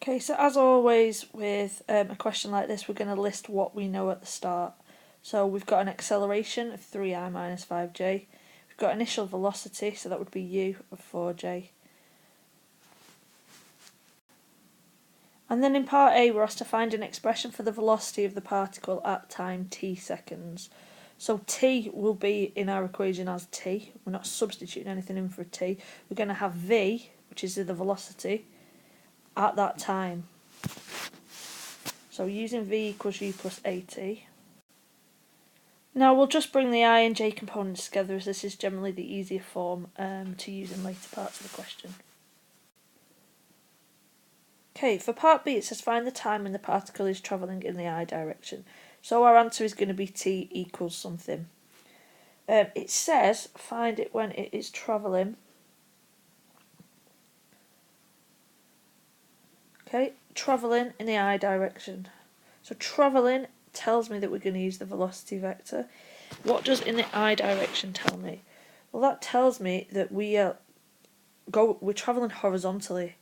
Okay, so as always with a question like this, we're going to list what we know at the start. So we've got an acceleration of 3I minus 5j. We've got initial velocity, so that would be u of 4j. And then in part A, we're asked to find an expression for the velocity of the particle at time t seconds. So t will be in our equation as t. We're not substituting anything in for a t. We're going to have v, which is the velocity, at that time. So using v equals u plus at. Now we'll just bring the I and j components together, as this is generally the easier form to use in later parts of the question. Okay, for part B it says find the time when the particle is travelling in the I direction. So our answer is going to be t equals something. It says find it when it is travelling. Okay, travelling in the I direction. So travelling tells me that we're going to use the velocity vector. What does in the I direction tell me? Well, that tells me that we're travelling horizontally.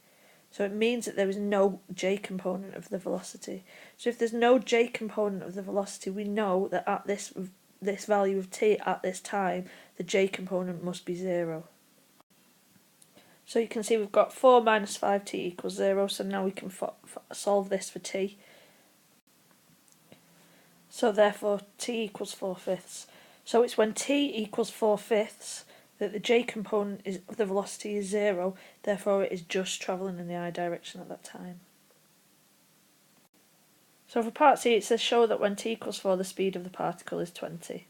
So it means that there is no j component of the velocity. So if there's no j component of the velocity, we know that at this value of t at this time, the j component must be 0. So you can see we've got 4 minus 5t equals 0, so now we can solve this for t. So therefore t equals 4/5. So it's when t equals 4/5 that the j component of the velocity is 0, therefore it is just travelling in the I direction at that time. So for part C it says show that when t equals 4 the speed of the particle is 20.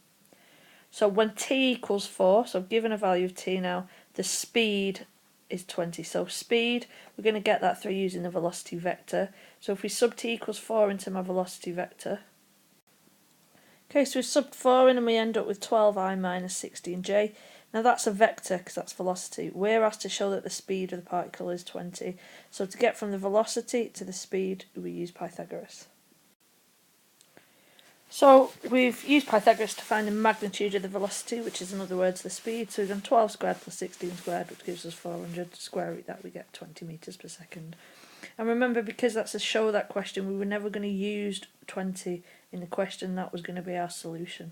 So when t equals 4, so given a value of t now, the speed is 20. So speed, we're going to get that through using the velocity vector. So if we sub t equals 4 into my velocity vector, okay, so we subbed 4 in and we end up with 12I minus 16j. Now that's a vector because that's velocity. We're asked to show that the speed of the particle is 20. So to get from the velocity to the speed, we use Pythagoras. So we've used Pythagoras to find the magnitude of the velocity, which is in other words the speed. So we've done 12 squared plus 16 squared, which gives us 400. Square root that, we get 20 metres per second. And remember, because that's a show that question, we were never going to use 20 in the question. That was going to be our solution.